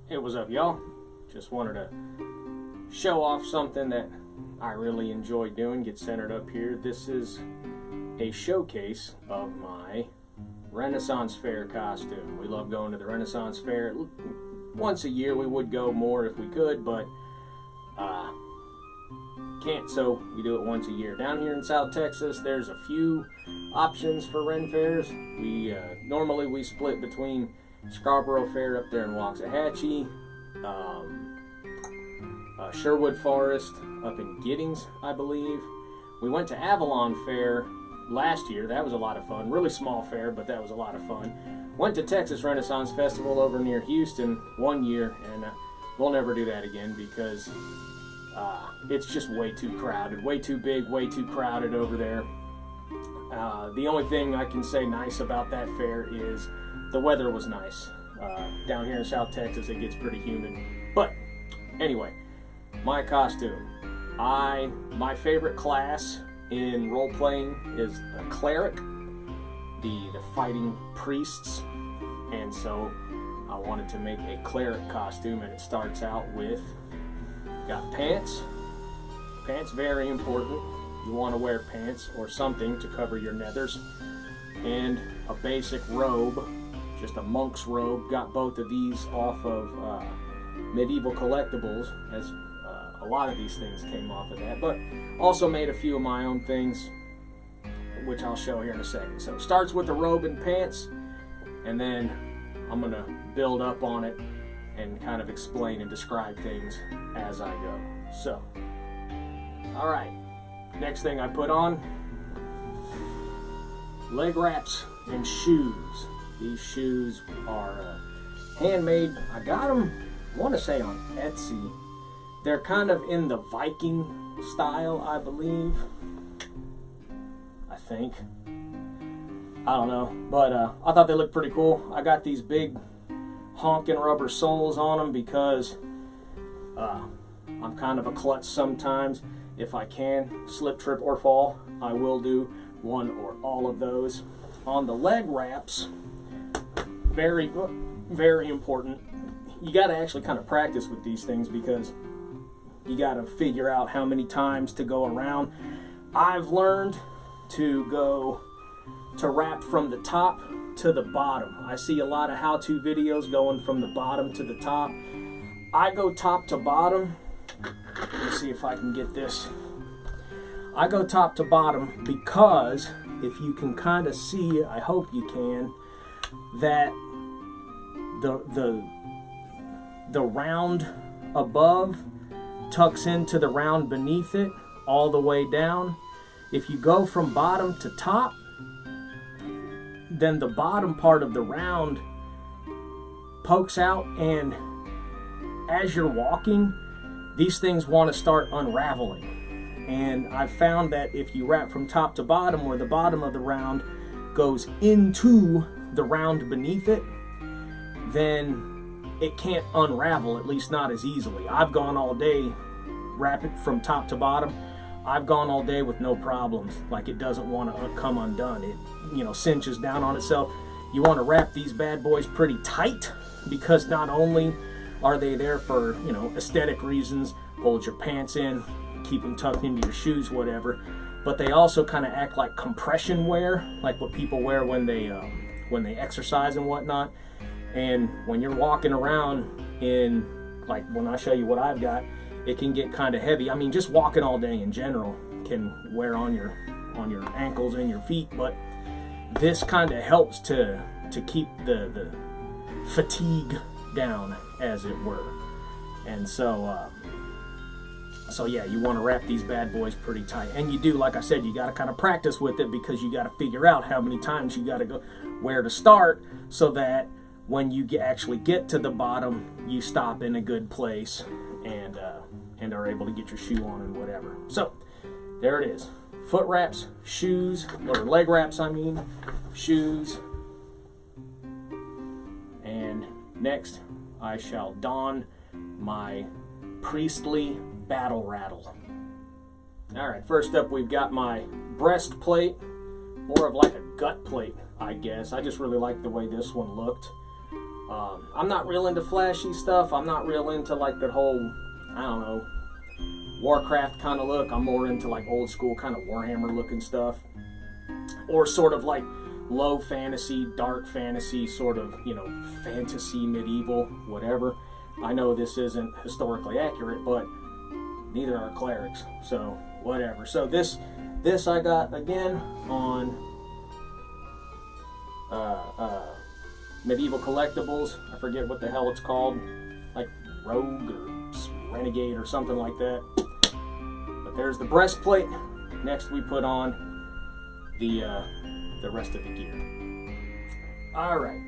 Hey, what's up, y'all? Just wanted to show off something that I really enjoy doing. Get centered up here. This is a showcase of my Renaissance Fair costume. We love going to the Renaissance Fair. Once a year, we would go more if we could, but can't, so we do it once a year. Down here in South Texas, there's a few options for Renfairs. Normally we split between Scarborough Fair up there in Waxahachie, Sherwood Forest up in Giddings, I believe. We went to Avalon Fair last year. That was a lot of fun. Really small fair, but that was a lot of fun. Went to Texas Renaissance Festival over near Houston one year, and we'll never do that again because it's just way too crowded, way too big, way too crowded over there. The only thing I can say nice about that fair is the weather was nice. Down here in South Texas, it gets pretty humid. But anyway, my costume. My favorite class in role-playing is a Cleric, the fighting priests. And so I wanted to make a Cleric costume, and it starts out with, got pants. Pants, very important. You want to wear pants or something to cover your nethers. And a basic robe, just a monk's robe. Got both of these off of Medieval Collectibles, as a lot of these things came off of that. But also made a few of my own things, which I'll show here in a second. So it starts with the robe and pants, and then I'm going to build up on it and kind of explain and describe things as I go. So, alright, next thing I put on, leg wraps and shoes. These shoes are handmade. I got them, I want to say on Etsy. They're kind of in the Viking style, I believe. I think. I don't know, but I thought they looked pretty cool. I got these big honking rubber soles on them because I'm kind of a klutz sometimes. If I can slip, trip, or fall, I will do one or all of those. On the leg wraps, very, very important. You got to actually kind of practice with these things because you got to figure out how many times to go around. I've learned to wrap from the top to the bottom. I see a lot of how-to videos going from the bottom to the top. I go top to bottom. Let me see if I can get this. I go top to bottom because if you can kind of see, I hope you can, that the round above tucks into the round beneath it all the way down. If you go from bottom to top, then the bottom part of the round pokes out, and as you're walking, these things want to start unraveling. And I've found that if you wrap from top to bottom, where the bottom of the round goes into the round beneath it, then it can't unravel, at least not as easily. I've gone all day, wrap it from top to bottom. I've gone all day with no problems. Like, it doesn't want to come undone. It, cinches down on itself. You want to wrap these bad boys pretty tight because not only are they there for, aesthetic reasons, hold your pants in, keep them tucked into your shoes, whatever, but they also kind of act like compression wear, like what people wear when they exercise and whatnot. And when you're walking around in, like when I show you what I've got, it can get kind of heavy. I mean, just walking all day in general can wear on your ankles and your feet, but this kind of helps to keep the fatigue down, as it were. And so yeah, you want to wrap these bad boys pretty tight. And you do, like I said, you got to kind of practice with it because you got to figure out how many times you got to go, where to start, so that when you actually get to the bottom, you stop in a good place and are able to get your shoe on and whatever. So there it is. Foot wraps, shoes, or leg wraps, shoes. And next, I shall don my priestly battle rattle. Alright, first up we've got my breastplate. More of like a gut plate, I guess. I just really like the way this one looked. I'm not real into flashy stuff. I'm not real into like that whole, I don't know, Warcraft kind of look. I'm more into like old school kind of Warhammer looking stuff, or sort of like low fantasy, dark fantasy, sort of, you know, fantasy, medieval, whatever. I know this isn't historically accurate, but neither are clerics, so whatever. So this I got again on Medieval Collectibles. I forget what the hell it's called, like Rogue or Renegade or something like that. But there's the breastplate. Next we put on the rest of the gear. Alright,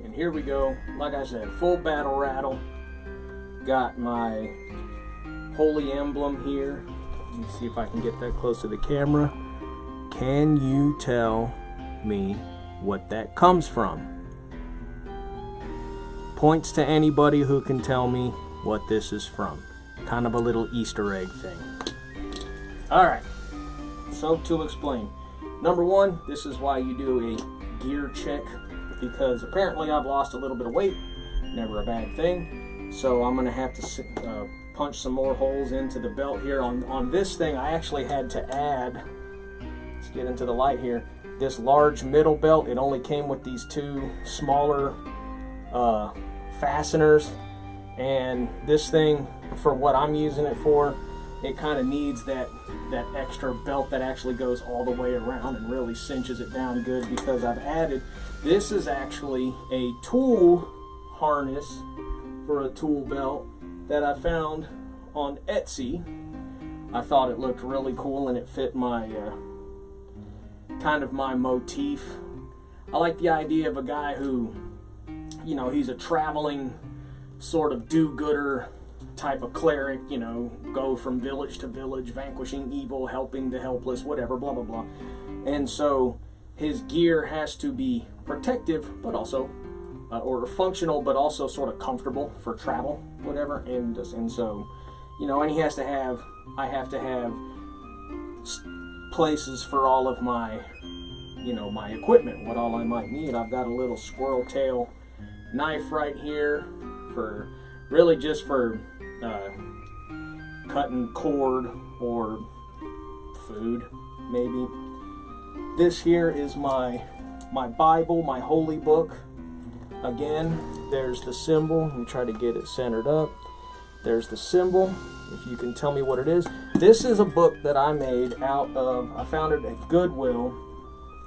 and here we go. Like I said, full battle rattle. Got my holy emblem here. Let me see if I can get that close to the camera. Can you tell me what that comes from? Points to anybody who can tell me what this is from. Kind of a little Easter egg thing. Alright, so to explain. Number one, this is why you do a gear check, because apparently I've lost a little bit of weight. Never a bad thing. So I'm going to have to punch some more holes into the belt here. On this thing, I actually had to add, let's get into the light here, this large middle belt. It only came with these two smaller fasteners, and this thing, for what I'm using it for, it kind of needs that extra belt that actually goes all the way around and really cinches it down good, because I've added, this is actually a tool harness for a tool belt that I found on Etsy. I thought it looked really cool and it fit my kind of my motif. I like the idea of a guy who, you know, he's a traveling sort of do-gooder type of cleric, you know, go from village to village, vanquishing evil, helping the helpless, whatever, blah, blah, blah. And so his gear has to be protective, but also, or functional, but also sort of comfortable for travel, whatever. And so, you know, and he has to have, I have to have places for all of my, you know, my equipment, what all I might need. I've got a little squirrel tail knife right here for, really just for cutting cord or food, maybe. This here is my Bible, my holy book. Again, there's the symbol. Let me try to get it centered up. There's the symbol, if you can tell me what it is. This is a book that I made out of, I found it at Goodwill.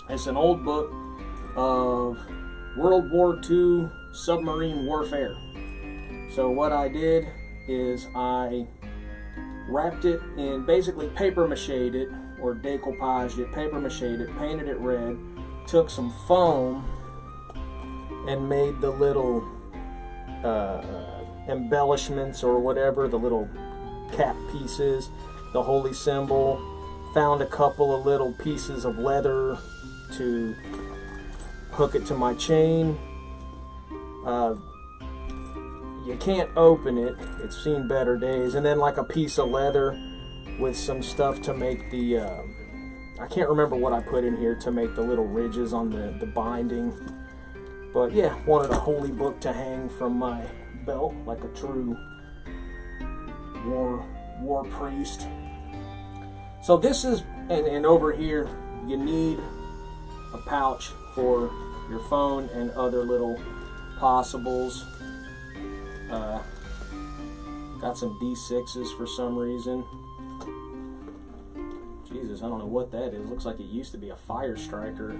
It's an old book of World War II submarine warfare. So what I did is I wrapped it in, basically paper mache'd it, or decoupaged it, paper mache'd it, painted it red, took some foam and made the little embellishments or whatever, the little cap pieces, the holy symbol, found a couple of little pieces of leather to hook it to my chain. You can't open it, it's seen better days. And then like a piece of leather with some stuff to make the, I can't remember what I put in here to make the little ridges on the binding. But yeah, wanted a holy book to hang from my belt like a true war priest. So this is, and over here you need a pouch for your phone and other little possibles. Got some D6s for some reason. Jesus, I don't know what that is. Looks like it used to be a fire striker.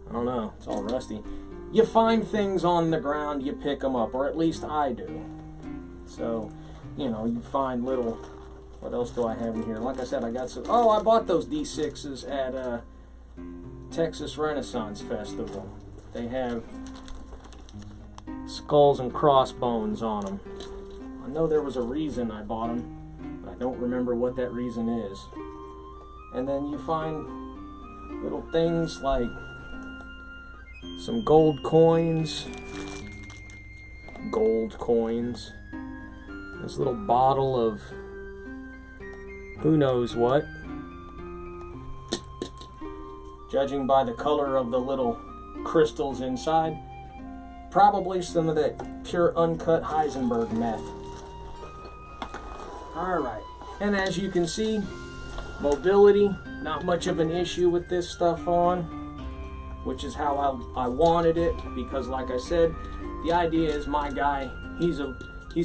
I don't know. It's all rusty. You find things on the ground, you pick them up, or at least I do. So, you know, you find little... What else do I have in here? Like I said, I got some... Oh, I bought those D6s at Texas Renaissance Festival. They have skulls and crossbones on them. I know there was a reason I bought them, but I don't remember what that reason is. And then you find little things like some gold coins. This little bottle of who knows what. Judging by the color of the little crystals inside. Probably some of that pure uncut Heisenberg meth. Alright, and as you can see, mobility, not much of an issue with this stuff on, which is how I wanted it, because like I said, the idea is my guy, he's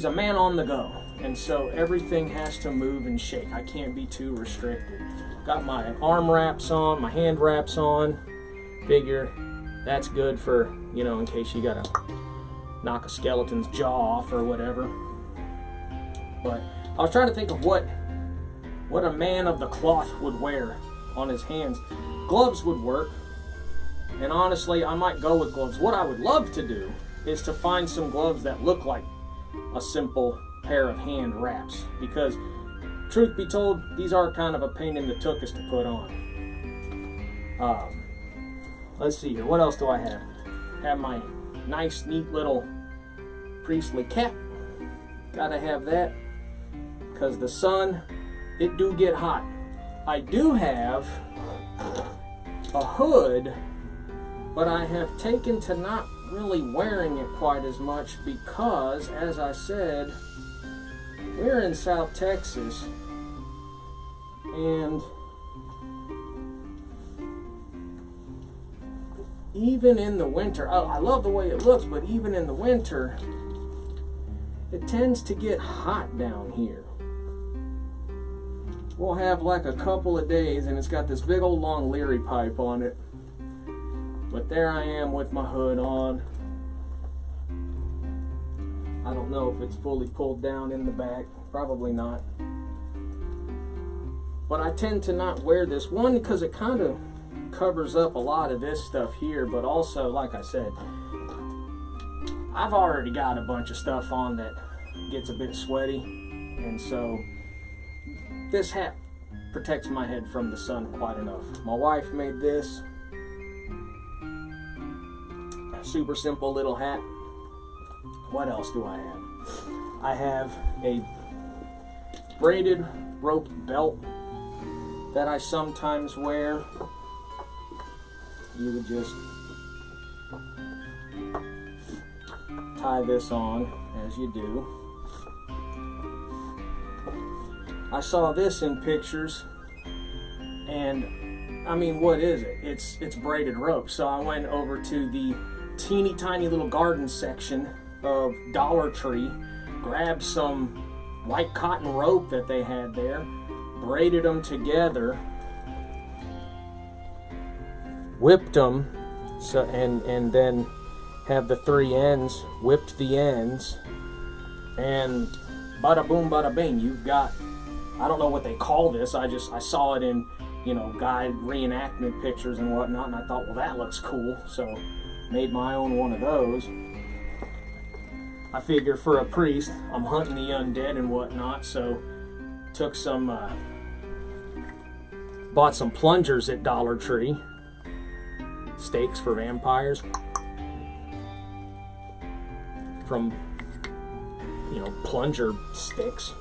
a man on the go, and so everything has to move and shake. I can't be too restricted. Got my arm wraps on, my hand wraps on. Figure that's good for, you know, in case you gotta knock a skeleton's jaw off or whatever. But I was trying to think of what a man of the cloth would wear on his hands. Gloves would work, and honestly, I might go with gloves. What I would love to do is to find some gloves that look like a simple pair of hand wraps, because truth be told, these are kind of a pain in the tuchus to put on. Let's see here, what else do I have? Have my nice, neat little priestly cap. Gotta have that, because the sun, it do get hot. I do have a hood, but I have taken to not really wearing it quite as much because, as I said, we're in South Texas, and even in the winter, I love the way it looks, but even in the winter, it tends to get hot down here. We'll have like a couple of days and it's got this big old long Leary pipe on it. But there I am with my hood on. I don't know if it's fully pulled down in the back. Probably not. But I tend to not wear this. One, because it kind of covers up a lot of this stuff here. But also, like I said, I've already got a bunch of stuff on that gets a bit sweaty. And so this hat protects my head from the sun quite enough. My wife made this. Super simple little hat. What else do I have? I have a braided rope belt that I sometimes wear. You would just tie this on as you do. I saw this in pictures, and I mean, what is it? It's braided rope. So I went over to the teeny tiny little garden section of Dollar Tree, grabbed some white cotton rope that they had there, braided them together, whipped them, so and then have the three ends, whipped the ends, and bada boom, bada bing. You've got, I don't know what they call this. I saw it in, you know, guide reenactment pictures and whatnot, and I thought, well, that looks cool. So made my own one of those. I figure for a priest, I'm hunting the undead and whatnot, so took some, bought some plungers at Dollar Tree, stakes for vampires, from, you know, plunger sticks.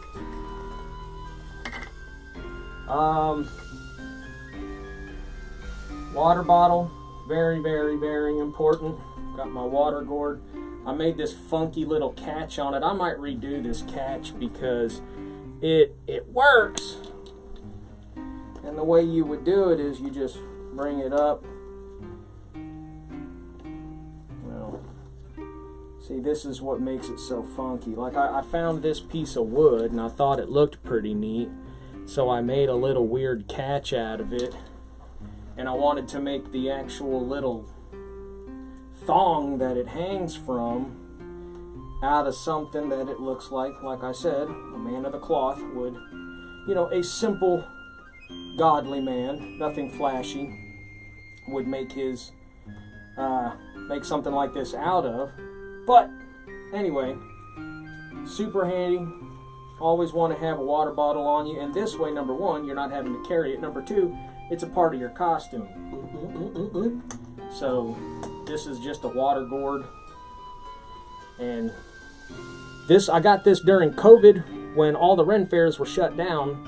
Water bottle, very, very, very important. Got my water gourd. I made this funky little catch on it. I might redo this catch because it works. And the way you would do it is you just bring it up. Well, see, this is what makes it so funky. Like I found this piece of wood and I thought it looked pretty neat. So I made a little weird catch out of it. And I wanted to make the actual little thong that it hangs from out of something that it looks like I said, a man of the cloth would, you know, a simple godly man, nothing flashy, would make his make something like this out of. But anyway, super handy. Always want to have a water bottle on you, and this way, number one, you're not having to carry it. Number two, it's a part of your costume. So this is just a water gourd, and this, I got this during COVID when all the Renfaires were shut down.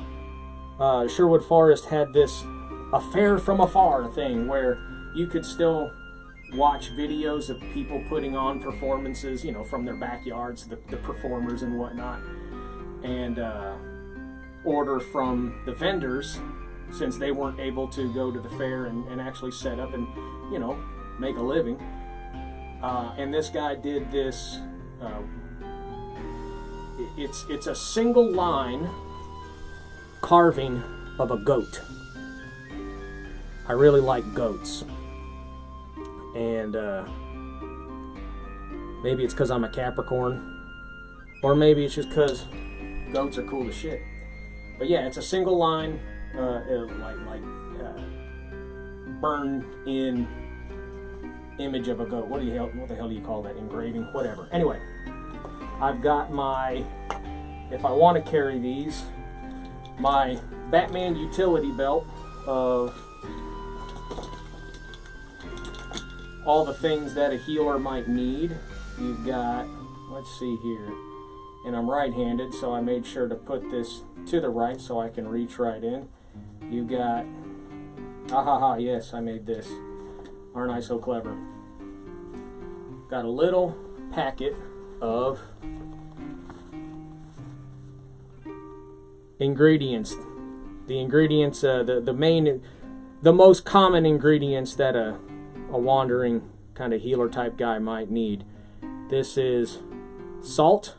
Sherwood Forest had this affair from afar thing where you could still watch videos of people putting on performances, you know, from their backyards, the performers and whatnot, and order from the vendors, since they weren't able to go to the fair and actually set up and, you know, make a living. And this guy did this. It's a single line carving of a goat. I really like goats, and maybe it's because I'm a Capricorn, or maybe it's just because goats are cool as shit. But yeah, it's a single line, burned in image of a goat. What the hell do you call that? Engraving, whatever. Anyway, I've got my, if I want to carry these, my Batman utility belt of all the things that a healer might need. You've got, let's see here, and I'm right-handed, so I made sure to put this to the right so I can reach right in. You've got, yes, I made this. Aren't I so clever? Got a little packet of ingredients. The ingredients, the most common ingredients that a wandering kind of healer type guy might need. This is salt,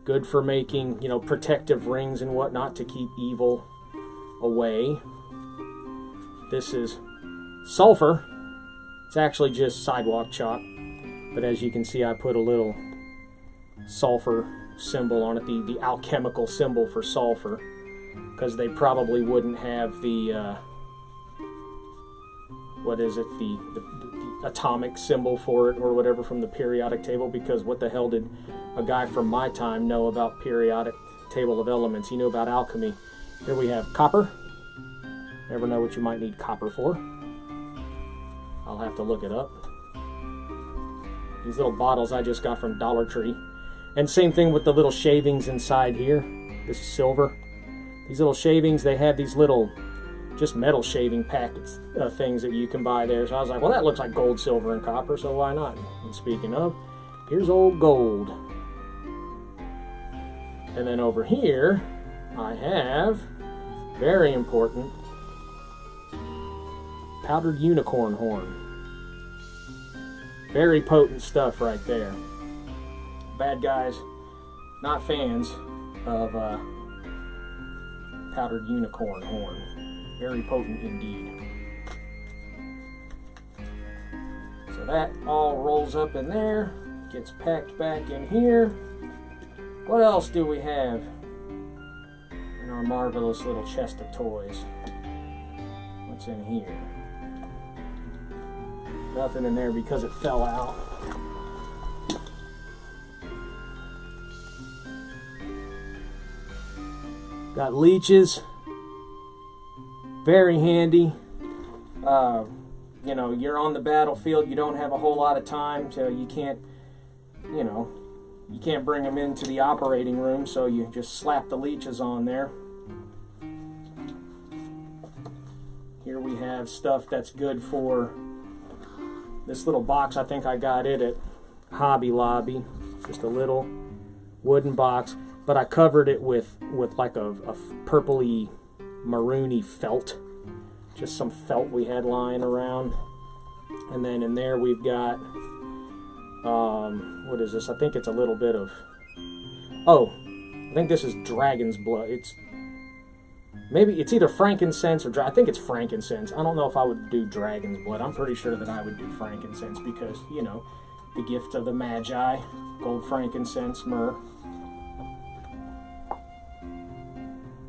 good for making, you know, protective rings and whatnot to keep evil away. This is sulfur. It's actually just sidewalk chalk, but as you can see, I put a little sulfur symbol on it, the alchemical symbol for sulfur, because they probably wouldn't have the what is it, the atomic symbol for it or whatever from the periodic table, because what the hell did a guy from my time know about periodic table of elements? He knew about alchemy. Here we have copper. Never know what you might need copper for. I'll have to look it up. These little bottles I just got from Dollar Tree. And same thing with the little shavings inside here. This is silver. These little shavings, they have these little just metal shaving packets, things that you can buy there. So I was like, well, that looks like gold, silver, and copper, so why not? And speaking of, here's old gold. And then over here, I have, very important, powdered unicorn horn. Very potent stuff right there. Bad guys, not fans of powdered unicorn horn. Very potent indeed. So that all rolls up in there, gets packed back in here. What else do we have in our marvelous little chest of toys? What's in here? Nothing in there because it fell out. Got leeches. Very handy. You know, you're on the battlefield, you don't have a whole lot of time, so you can't, you know, you can't bring them into the operating room, so you just slap the leeches on there. Here we have stuff that's good for this little box. I think I got it at Hobby Lobby. Just a little wooden box, but I covered it with like a purpley maroony felt, just some felt we had lying around. And then in there we've got what is this? I think it's a little bit of, I think this is dragon's blood. It's either frankincense or I think it's frankincense. I don't know if I would do dragon's blood. I'm pretty sure that I would do frankincense because, you know, the gift of the magi, gold, frankincense, myrrh.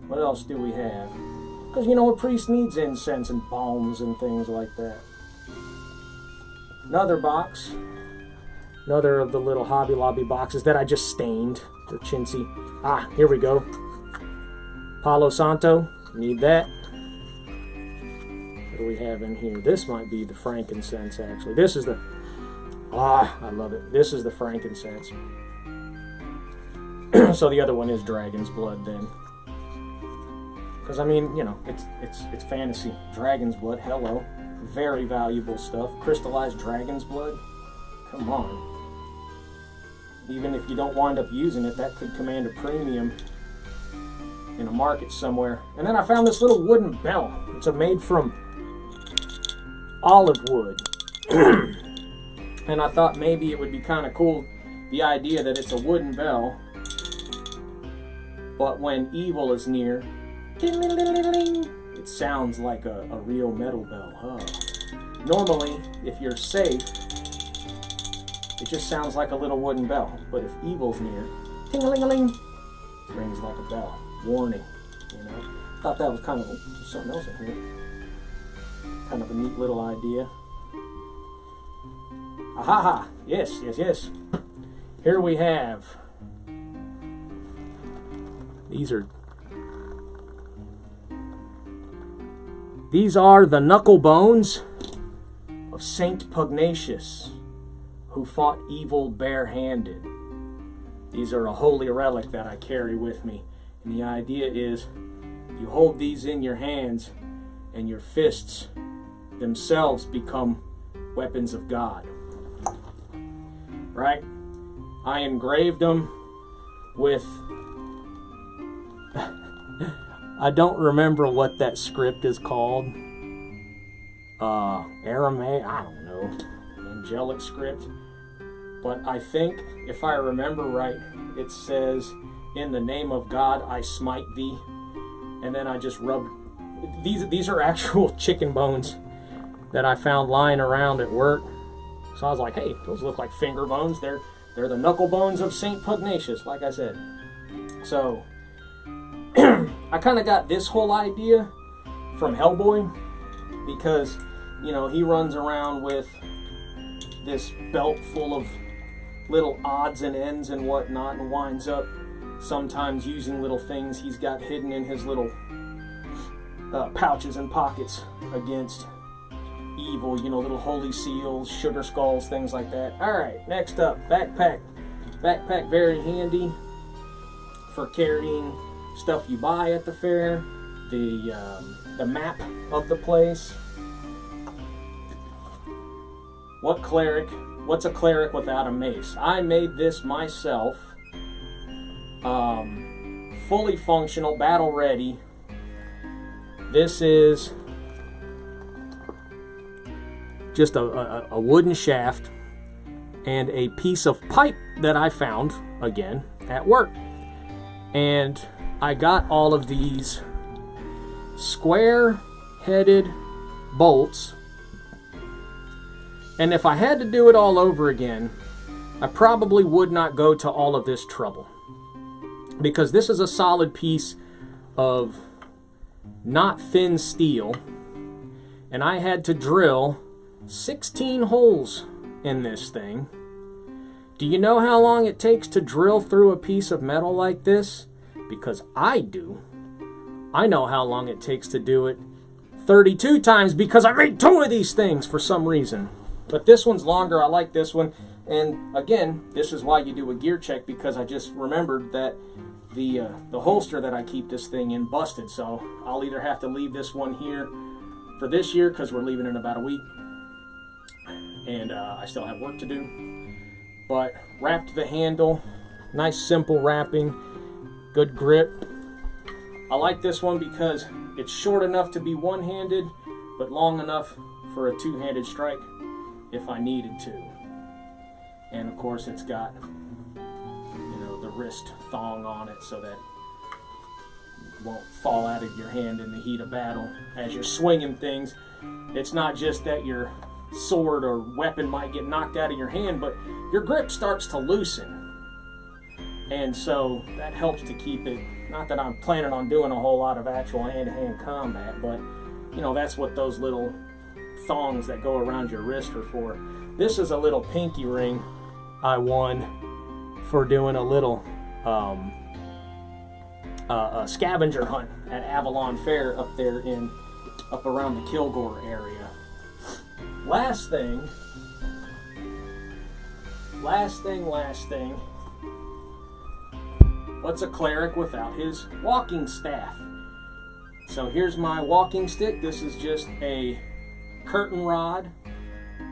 What else do we have? Because, you know, a priest needs incense and balms and things like that. Another box. Another of the little Hobby Lobby boxes that I just stained. They're chintzy. Ah, here we go. Palo Santo. Need that. What do we have in here? This might be the frankincense, actually. This is the... I love it. This is the frankincense. So the other one is dragon's blood, then. Because, I mean, you know, it's fantasy. Dragon's blood, hello. Very valuable stuff. Crystallized dragon's blood. Come on. Even if you don't wind up using it, that could command a premium in a market somewhere. And then I found this little wooden bell. It's made from olive wood. And I thought maybe it would be kind of cool, the idea that it's a wooden bell, but when evil is near, it sounds like a real metal bell. Huh? Normally, if you're safe, it just sounds like a little wooden bell. But if evil's near, ting-a-ling-a-ling, rings like a bell. Warning, you know. Thought that was kind of something else in here. Kind of a neat little idea. Ahaha! Yes, yes, yes. Here we have. These are the knuckle bones of Saint Pugnacious, who fought evil barehanded. These are a holy relic that I carry with me. And the idea is you hold these in your hands and your fists themselves become weapons of God. Right? I engraved them with... I don't remember what that script is called. Aramaic, I don't know. Angelic script. But I think, if I remember right, it says, "In the name of God, I smite thee." And then I just rubbed... These are actual chicken bones that I found lying around at work. So I was like, hey, those look like finger bones. They're the knuckle bones of Saint Pugnacious, like I said. So, I kind of got this whole idea from Hellboy, because, you know, he runs around with this belt full of little odds and ends and whatnot, and winds up sometimes using little things he's got hidden in his little pouches and pockets against evil, you know, little holy seals, sugar skulls, things like that. Alright, next up, backpack. Backpack, very handy for carrying stuff you buy at the fair, the map of the place. What's a cleric without a mace? I made this myself. Fully functional, battle ready. This is just a wooden shaft and a piece of pipe that I found, again, at work. And I got all of these square-headed bolts. And if I had to do it all over again, I probably would not go to all of this trouble. Because this is a solid piece of not thin steel. And I had to drill 16 holes in this thing. Do you know how long it takes to drill through a piece of metal like this? Because I do. I know how long it takes to do it 32 times because I made 2 of these things for some reason. But this one's longer. I like this one. And again, this is why you do a gear check, because I just remembered that the holster that I keep this thing in busted. So I'll either have to leave this one here for this year, because we're leaving in about a week. And I still have work to do. But wrapped the handle. Nice simple wrapping. Good grip. I like this one because it's short enough to be one-handed, but long enough for a two-handed strike if I needed to. And of course it's got, you know, the wrist thong on it so that it won't fall out of your hand in the heat of battle as you're swinging things. It's not just that your sword or weapon might get knocked out of your hand, but your grip starts to loosen. And so that helps to keep it, not that I'm planning on doing a whole lot of actual hand-to-hand combat, but, you know, that's what those little thongs that go around your wrist are for. This is a little pinky ring I won for doing a little a scavenger hunt at Avalon Fair up there up around the Kilgore area. Last thing. What's a cleric without his walking staff? So here's my walking stick. This is just a curtain rod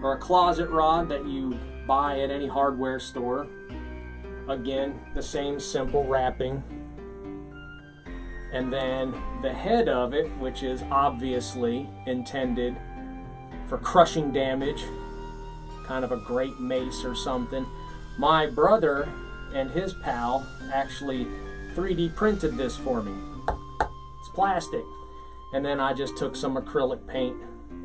or a closet rod that you buy at any hardware store. Again, the same simple wrapping. And then the head of it, which is obviously intended for crushing damage, kind of a great mace or something. My brother and his pal actually 3D printed this for me. It's plastic. And then I just took some acrylic paint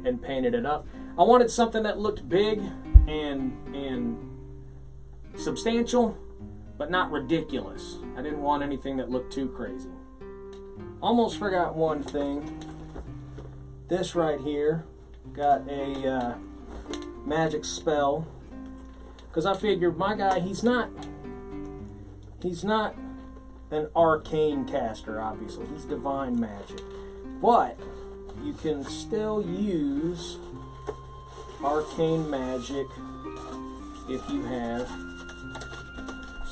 and painted it up. I wanted something that looked big and substantial, but not ridiculous. I didn't want anything that looked too crazy. Almost forgot one thing. This right here got a magic spell, because I figured my guy, he's not an arcane caster, obviously. He's divine magic. But you can still use arcane magic if you have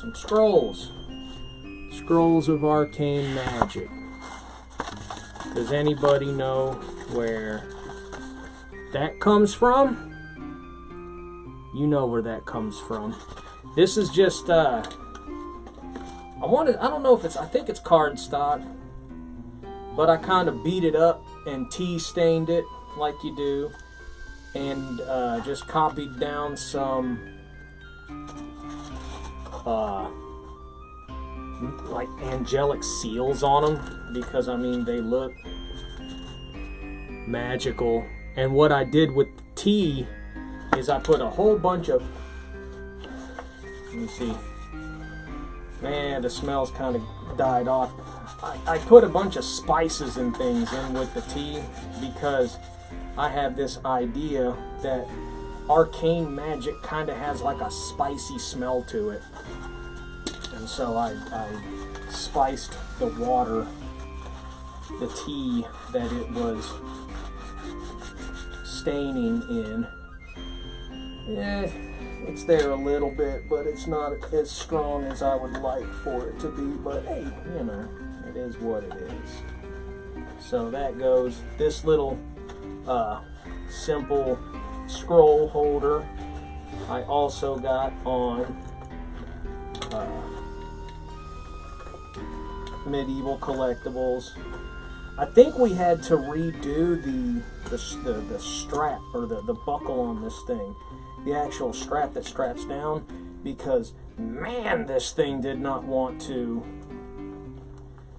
some scrolls. Scrolls of arcane magic. Does anybody know where that comes from? You know where that comes from. This is just I don't know if it's, I think it's cardstock, but I kind of beat it up and tea stained it like you do, and just copied down some like angelic seals on them, because I mean they look magical. And what I did with the tea is I put a whole bunch of, let me see, man, the smell's kind of died off. I put a bunch of spices and things in with the tea, because I have this idea that arcane magic kind of has like a spicy smell to it. And so I spiced the water, the tea that it was staining in. Yeah, it's there a little bit, but it's not as strong as I would like for it to be. But hey, you know, it is what it is. So that goes, this little simple scroll holder I also got on Medieval Collectibles. I think we had to redo the strap, or the buckle on this thing, the actual strap that straps down, because man, this thing did not want to,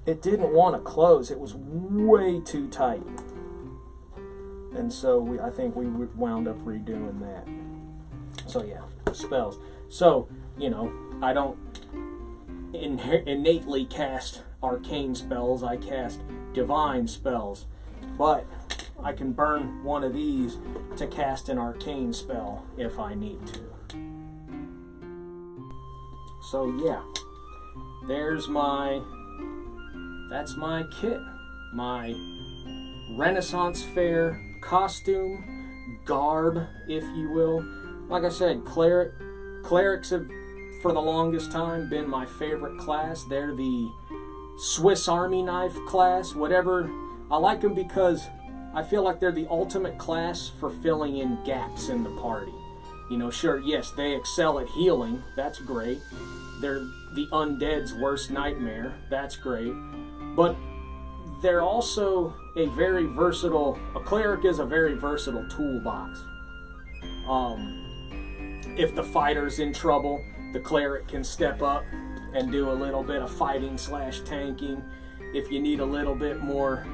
it didn't want to close. It was way too tight. And so I think we wound up redoing that. So yeah, spells. So, you know, I don't innately cast arcane spells, I cast divine spells. But I can burn one of these to cast an arcane spell if I need to. So yeah, that's my kit. My Renaissance Fair costume, garb, if you will. Like I said, clerics have, for the longest time, been my favorite class. They're the Swiss Army knife class, whatever. I like them because I feel like they're the ultimate class for filling in gaps in the party. You know, sure, yes, they excel at healing. That's great. They're the undead's worst nightmare. That's great. But they're also a cleric is a very versatile toolbox. If the fighter's in trouble, the cleric can step up and do a little bit of fighting / tanking. If you need a little bit more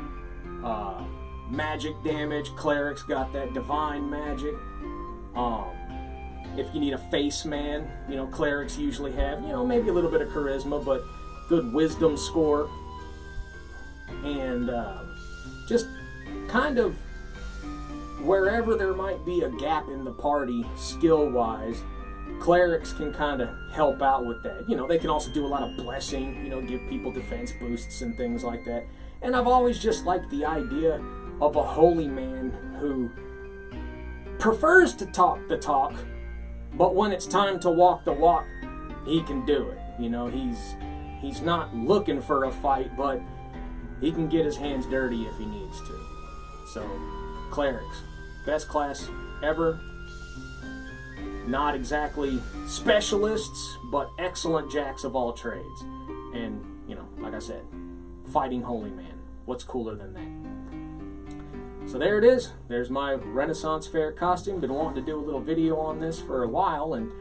magic damage, cleric's got that divine magic. If you need a face man, you know, clerics usually have, you know, maybe a little bit of charisma, but good wisdom score. And just kind of wherever there might be a gap in the party skill-wise, clerics can kind of help out with that. You know, they can also do a lot of blessing, you know, give people defense boosts and things like that. And I've always just liked the idea of a holy man who prefers to talk the talk, but when it's time to walk the walk, he can do it. You know, he's not looking for a fight, but he can get his hands dirty if he needs to. So, clerics, Best class ever. Not exactly specialists, but excellent jacks of all trades. And, you know, like I said, fighting holy man. What's cooler than that? So there it is. There's my Renaissance Fair costume. Been wanting to do a little video on this for a while, and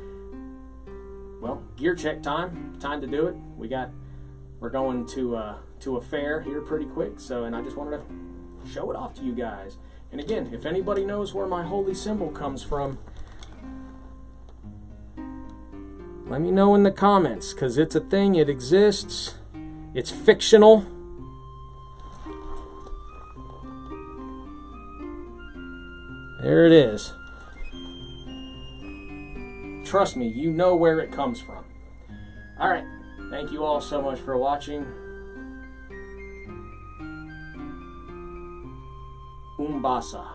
well, gear check time. Time to do it. We're going to a fair here pretty quick. So, and I just wanted to show it off to you guys. And again, if anybody knows where my holy symbol comes from, let me know in the comments, because it's a thing, it exists, it's fictional. There it is. Trust me, you know where it comes from. Alright, thank you all so much for watching. Umbasa.